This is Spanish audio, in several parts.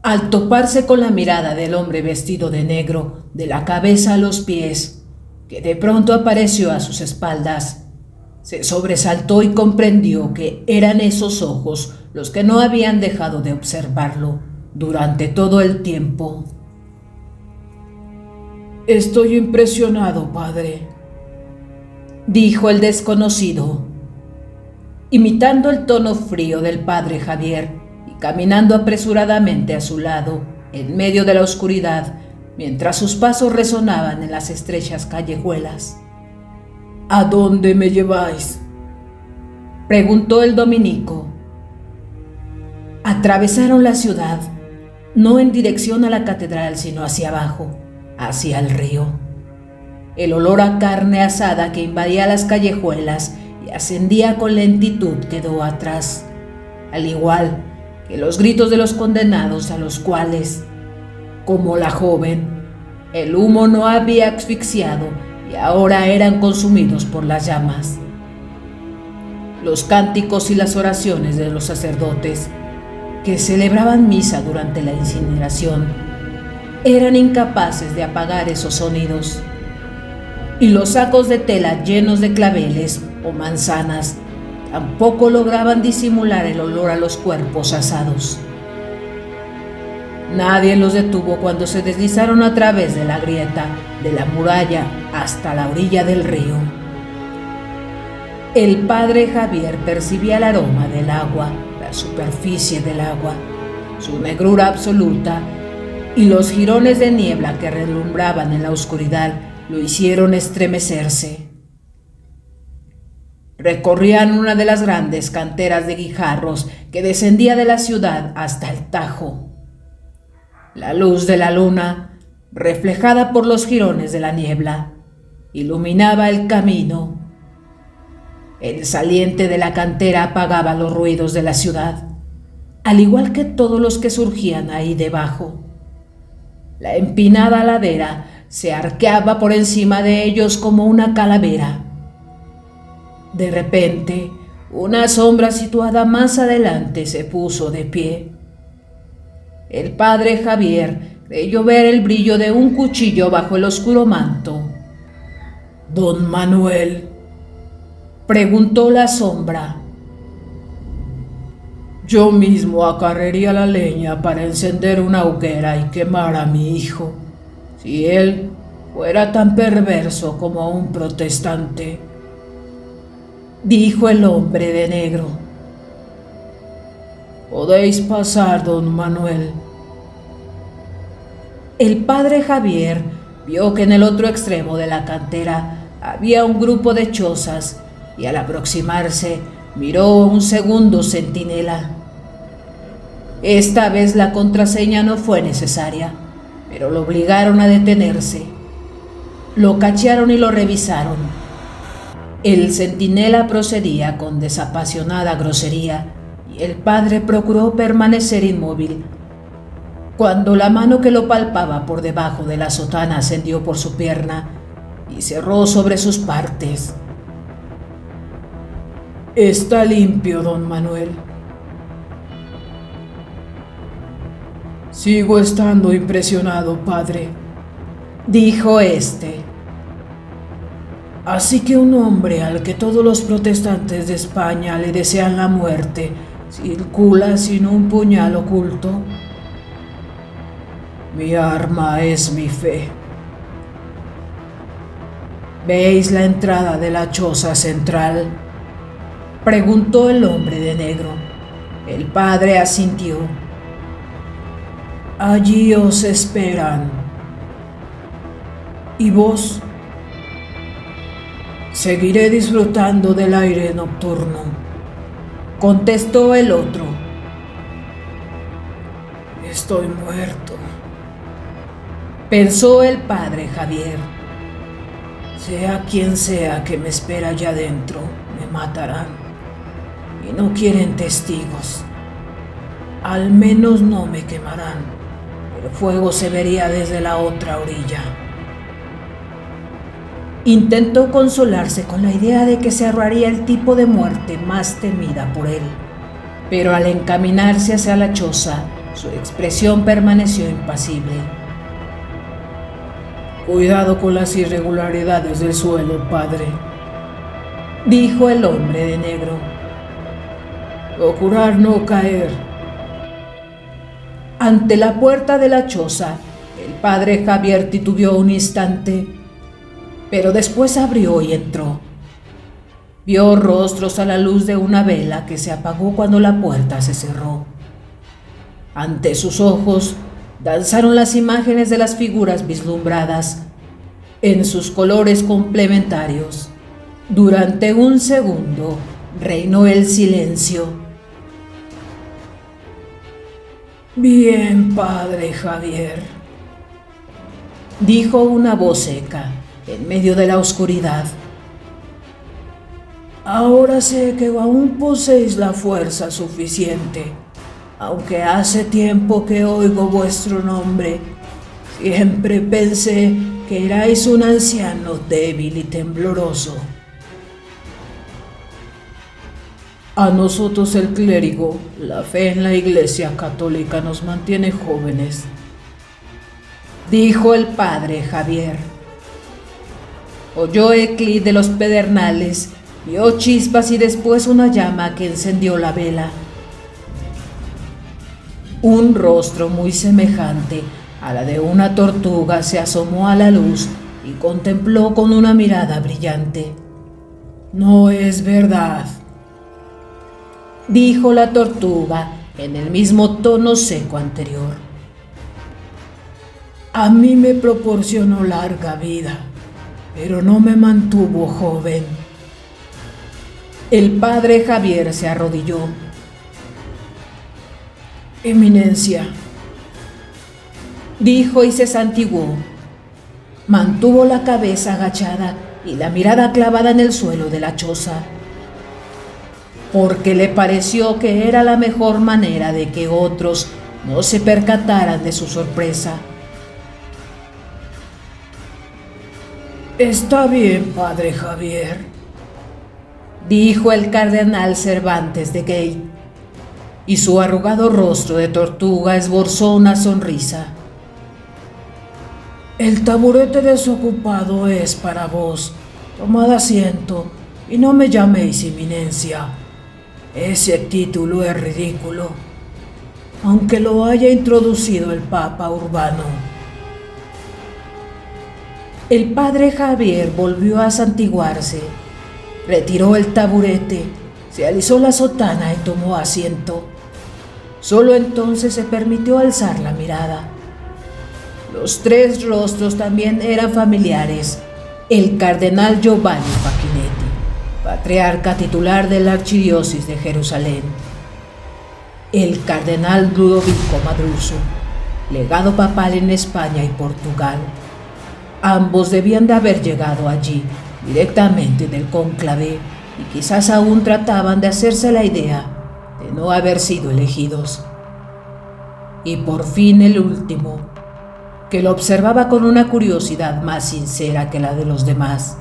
Al toparse con la mirada del hombre vestido de negro, de la cabeza a los pies, que de pronto apareció a sus espaldas, se sobresaltó y comprendió que eran esos ojos los que no habían dejado de observarlo durante todo el tiempo. Estoy impresionado, padre, dijo el desconocido, imitando el tono frío del padre Javier y caminando apresuradamente a su lado, en medio de la oscuridad, mientras sus pasos resonaban en las estrechas callejuelas. ¿A dónde me lleváis?, preguntó el dominico. Atravesaron la ciudad, no en dirección a la catedral, sino hacia abajo, hacia el río. El olor a carne asada que invadía las callejuelas y ascendía con lentitud quedó atrás, al igual que los gritos de los condenados a los cuales, como la joven, el humo no había asfixiado y ahora eran consumidos por las llamas. Los cánticos y las oraciones de los sacerdotes que celebraban misa durante la incineración eran incapaces de apagar esos sonidos, y los sacos de tela llenos de claveles o manzanas tampoco lograban disimular el olor a los cuerpos asados. Nadie los detuvo cuando se deslizaron a través de la grieta de la muralla hasta la orilla del río. El padre Javier percibía el aroma del agua, la superficie del agua, su negrura absoluta, y los jirones de niebla que relumbraban en la oscuridad lo hicieron estremecerse. Recorrían una de las grandes canteras de guijarros que descendía de la ciudad hasta el Tajo. La luz de la luna, reflejada por los jirones de la niebla, iluminaba el camino. El saliente de la cantera apagaba los ruidos de la ciudad, al igual que todos los que surgían ahí debajo. La empinada ladera se arqueaba por encima de ellos como una calavera. De repente, una sombra situada más adelante se puso de pie. El padre Javier creyó ver el brillo de un cuchillo bajo el oscuro manto. «Don Manuel», preguntó la sombra. «Yo mismo acarrearía la leña para encender una hoguera y quemar a mi hijo, si él fuera tan perverso como un protestante», dijo el hombre de negro. «Podéis pasar, don Manuel». El padre Javier vio que en el otro extremo de la cantera había un grupo de chozas y al aproximarse miró un segundo centinela. Esta vez la contraseña no fue necesaria, pero lo obligaron a detenerse. Lo cachearon y lo revisaron. El centinela procedía con desapasionada grosería y el padre procuró permanecer inmóvil. Cuando la mano que lo palpaba por debajo de la sotana ascendió por su pierna y cerró sobre sus partes. «Está limpio, don Manuel». «Sigo estando impresionado, padre», dijo este. «Así que un hombre al que todos los protestantes de España le desean la muerte circula sin un puñal oculto. Mi arma es mi fe». «¿Veis la entrada de la choza central?», preguntó el hombre de negro. El padre asintió. «Allí os esperan». «¿Y vos?» «Seguiré disfrutando del aire nocturno», contestó el otro. «Estoy muerto», pensó el padre Javier. «Sea quien sea que me espera allá adentro, me matarán. Y no quieren testigos. Al menos no me quemarán. El fuego se vería desde la otra orilla». Intentó consolarse con la idea de que se ahorraría el tipo de muerte más temida por él, pero al encaminarse hacia la choza, Su expresión permaneció impasible. Cuidado con las irregularidades del suelo, padre, dijo el hombre de negro. Procurar no caer. Ante la puerta de la choza, el padre Javier titubeó un instante, pero después abrió y entró. Vio rostros a la luz de una vela que se apagó cuando la puerta se cerró. Ante sus ojos danzaron las imágenes de las figuras vislumbradas en sus colores complementarios. Durante un segundo reinó el silencio. Bien, padre Javier, dijo una voz seca en medio de la oscuridad. Ahora sé que aún poseéis la fuerza suficiente, aunque hace tiempo que oigo vuestro nombre. Siempre pensé que erais un anciano débil y tembloroso. A nosotros el clérigo, la fe en la Iglesia Católica nos mantiene jóvenes, dijo el padre Javier. Oyó el clic de los pedernales, vio chispas y después una llama que encendió la vela. Un rostro muy semejante a la de una tortuga se asomó a la luz y contempló con una mirada brillante. No es verdad, dijo la tortuga en el mismo tono seco anterior. A mí me proporcionó larga vida, pero no me mantuvo joven. El padre Javier se arrodilló. Eminencia, dijo y se santiguó. Mantuvo la cabeza agachada y la mirada clavada en el suelo de la choza, porque le pareció que era la mejor manera de que otros no se percataran de su sorpresa. Está bien, padre Javier, dijo el cardenal Cervantes de Gate, y su arrugado rostro de tortuga esbozó una sonrisa. El taburete desocupado es para vos. Tomad asiento y no me llaméis eminencia. Ese título es ridículo, aunque lo haya introducido el Papa Urbano. El padre Javier volvió a santiguarse, retiró el taburete, se alisó la sotana y tomó asiento. Solo entonces se permitió alzar la mirada. Los tres rostros también eran familiares. El cardenal Giovanni Facchinetti, patriarca titular de la Archidiócesis de Jerusalén. El cardenal Ludovico Madruso, legado papal en España y Portugal. Ambos debían de haber llegado allí directamente del cónclave y quizás aún trataban de hacerse la idea de no haber sido elegidos. Y por fin el último, que lo observaba con una curiosidad más sincera que la de los demás.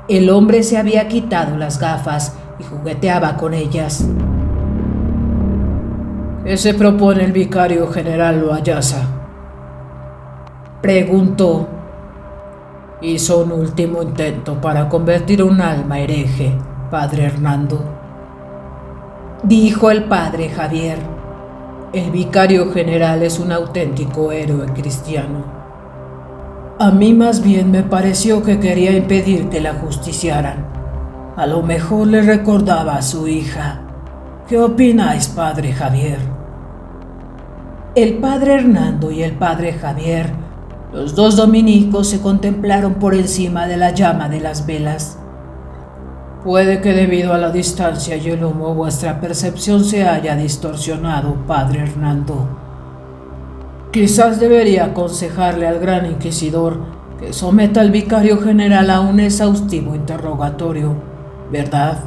El hombre se había quitado las gafas y jugueteaba con ellas. ¿Qué se propone el vicario general Loayasa?, preguntó. Hizo un último intento para convertir un alma hereje, padre Hernando, dijo el padre Javier. El vicario general es un auténtico héroe cristiano. A mí más bien me pareció que quería impedir que la ajusticiaran. A lo mejor le recordaba a su hija. ¿Qué opináis, padre Javier? El padre Hernando y el padre Javier, los dos dominicos, se contemplaron por encima de la llama de las velas. Puede que debido a la distancia y el humo vuestra percepción se haya distorsionado, padre Hernando. Quizás debería aconsejarle al gran inquisidor que someta al vicario general a un exhaustivo interrogatorio, ¿verdad?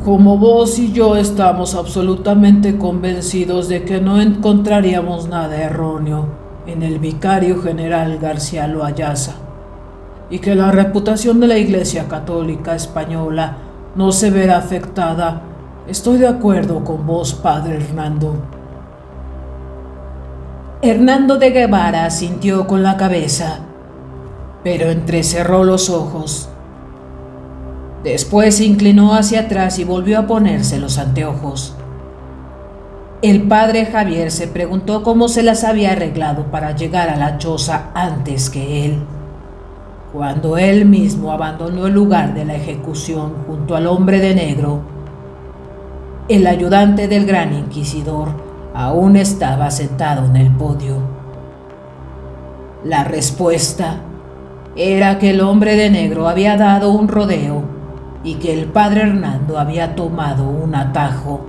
Como vos y yo estamos absolutamente convencidos de que no encontraríamos nada erróneo en el vicario general García Loayasa, y que la reputación de la Iglesia Católica Española no se verá afectada, Estoy de acuerdo con vos, padre Hernando. Hernando de Guevara asintió con la cabeza, pero entrecerró los ojos. Después se inclinó hacia atrás y volvió a ponerse los anteojos. El padre Javier se preguntó cómo se las había arreglado para llegar a la choza antes que él. Cuando él mismo abandonó el lugar de la ejecución junto al hombre de negro, el ayudante del gran inquisidor aún estaba sentado en el podio. La respuesta era que el hombre de negro había dado un rodeo y que el padre Hernando había tomado un atajo.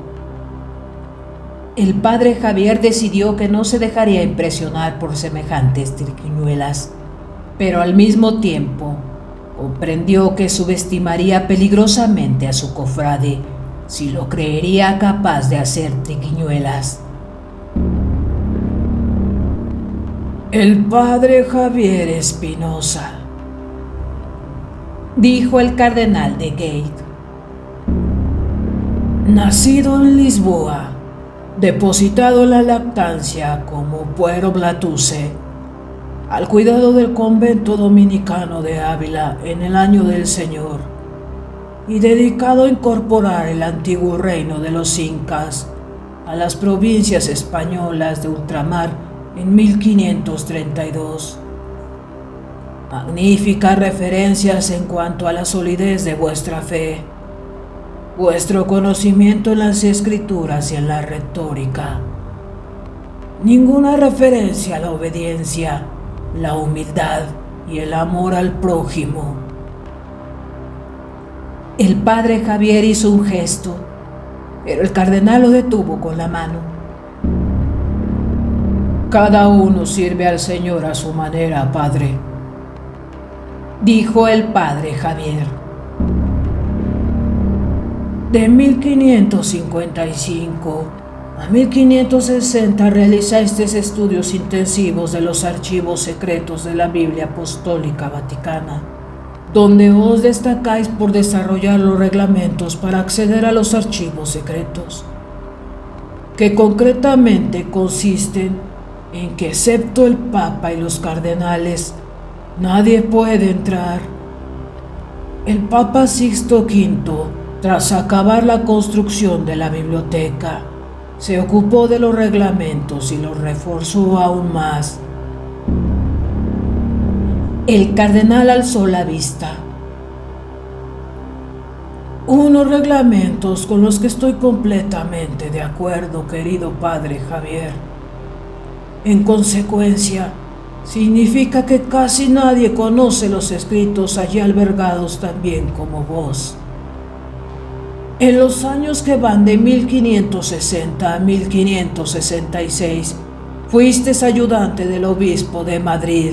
El padre Javier decidió que no se dejaría impresionar por semejantes triquiñuelas, pero al mismo tiempo comprendió que subestimaría peligrosamente a su cofrade si lo creería capaz de hacer triquiñuelas. El padre Javier Espinosa, dijo el cardenal de Gate, nacido en Lisboa, depositado en la lactancia como puero Blatuse, al cuidado del convento dominicano de Ávila en el año del Señor, y dedicado a incorporar el antiguo reino de los Incas a las provincias españolas de ultramar en 1532. Magníficas referencias en cuanto a la solidez de vuestra fe, vuestro conocimiento en las escrituras y en la retórica. Ninguna referencia a la obediencia, la humildad y el amor al prójimo. El padre Javier hizo un gesto, pero el cardenal lo detuvo con la mano. Cada uno sirve al Señor a su manera, padre, dijo el padre Javier. De 1555 a 1560 realizasteis estudios intensivos de los archivos secretos de la Biblia Apostólica Vaticana, donde os destacáis por desarrollar los reglamentos para acceder a los archivos secretos, que concretamente consisten en que, excepto el Papa y los cardenales, nadie puede entrar. El Papa Sixto V, tras acabar la construcción de la biblioteca, se ocupó de los reglamentos y los reforzó aún más. El cardenal alzó la vista. Unos reglamentos con los que estoy completamente de acuerdo, querido padre Javier. En consecuencia, significa que casi nadie conoce los escritos allí albergados tan bien como vos. En los años que van de 1560 a 1566, fuisteis ayudante del obispo de Madrid.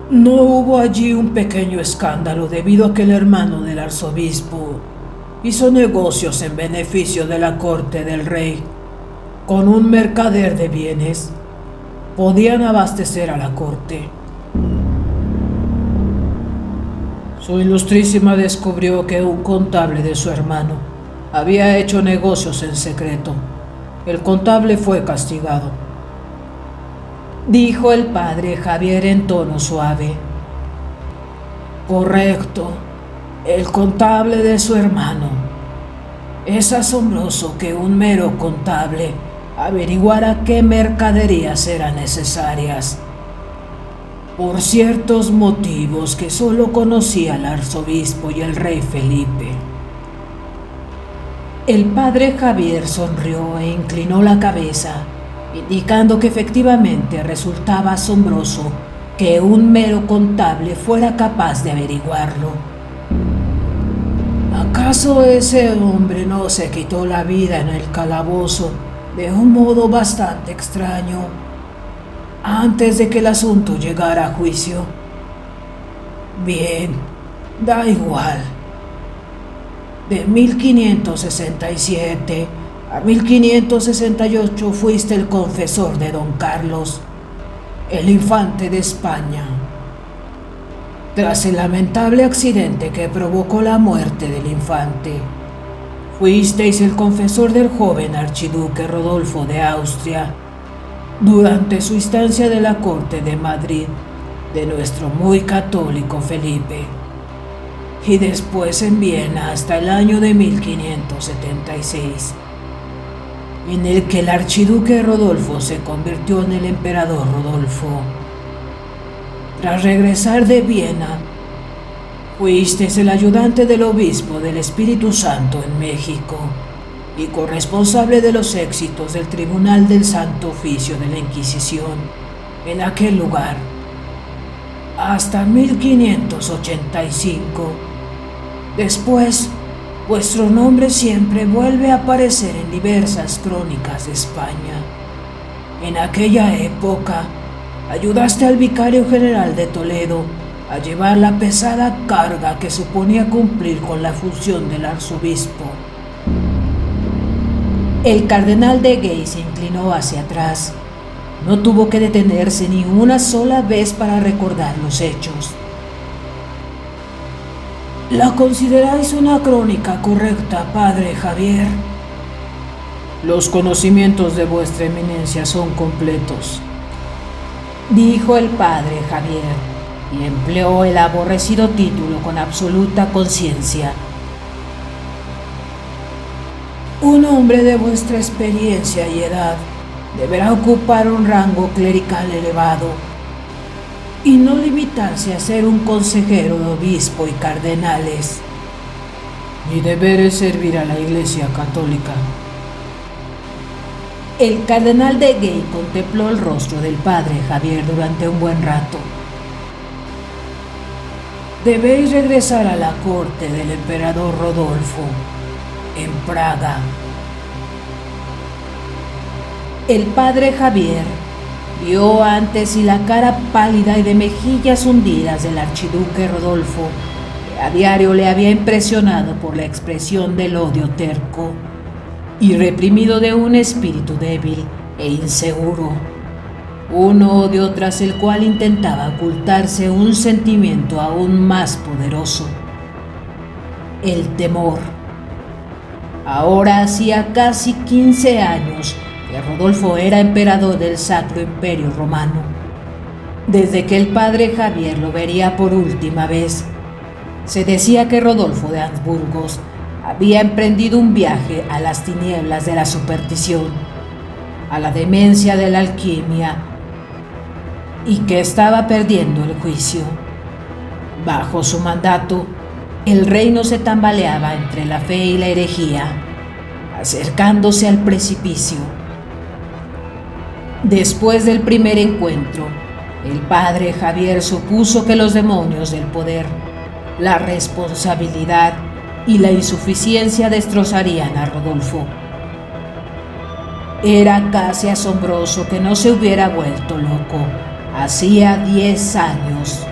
No hubo allí un pequeño escándalo debido a que el hermano del arzobispo hizo negocios en beneficio de la corte del rey con un mercader de bienes. Podían abastecer a la corte. Su ilustrísima descubrió que un contable de su hermano había hecho negocios en secreto. El contable fue castigado, dijo el padre Javier en tono suave. Correcto, el contable de su hermano. Es asombroso que un mero contable averiguara qué mercaderías eran necesarias, por ciertos motivos que solo conocía el arzobispo y el rey Felipe. El padre Javier sonrió e inclinó la cabeza, indicando que efectivamente resultaba asombroso que un mero contable fuera capaz de averiguarlo. ¿Acaso ese hombre no se quitó la vida en el calabozo de un modo bastante extraño antes de que el asunto llegara a juicio? Bien, da igual. De 1567 a 1568 fuiste el confesor de don Carlos, el infante de España. Tras el lamentable accidente que provocó la muerte del infante, Fuisteis el confesor del joven archiduque Rodolfo de Austria durante su estancia de la corte de Madrid de nuestro muy católico Felipe, y después en Viena hasta el año de 1576, en el que el archiduque Rodolfo se convirtió en el emperador Rodolfo. Tras regresar de Viena, fuisteis el ayudante del obispo del Espíritu Santo en México y corresponsable de los éxitos del Tribunal del Santo Oficio de la Inquisición en aquel lugar, hasta 1585. Después, vuestro nombre siempre vuelve a aparecer en diversas crónicas de España. En aquella época, ayudaste al vicario general de Toledo a llevar la pesada carga que suponía cumplir con la función del arzobispo. El cardenal de Gay se inclinó hacia atrás. No tuvo que detenerse ni una sola vez para recordar los hechos. ¿La consideráis una crónica correcta, padre Javier? Los conocimientos de vuestra eminencia son completos, dijo el padre Javier, y empleó el aborrecido título con absoluta conciencia. Un hombre de vuestra experiencia y edad deberá ocupar un rango clerical elevado y no limitarse a ser un consejero de obispo y cardenales. Mi deber es servir a la Iglesia Católica. El cardenal de Gay contempló el rostro del padre Javier durante un buen rato. Debéis regresar a la corte del emperador Rodolfo, en Praga. El padre Javier vio antes y la cara pálida y de mejillas hundidas del archiduque Rodolfo, que a diario le había impresionado por la expresión del odio terco y reprimido de un espíritu débil e inseguro. Un odio tras el cual intentaba ocultarse un sentimiento aún más poderoso: el temor. Ahora hacía casi 15 años que Rodolfo era emperador del Sacro Imperio Romano. Desde que el padre Javier lo vería por última vez, se decía que Rodolfo de Habsburgos había emprendido un viaje a las tinieblas de la superstición, a la demencia de la alquimia, y que estaba perdiendo el juicio. Bajo su mandato, el reino se tambaleaba entre la fe y la herejía, acercándose al precipicio. Después del primer encuentro, el padre Javier supuso que los demonios del poder, la responsabilidad y la insuficiencia destrozarían a Rodolfo. Era casi asombroso que no se hubiera vuelto loco hacía 10 años.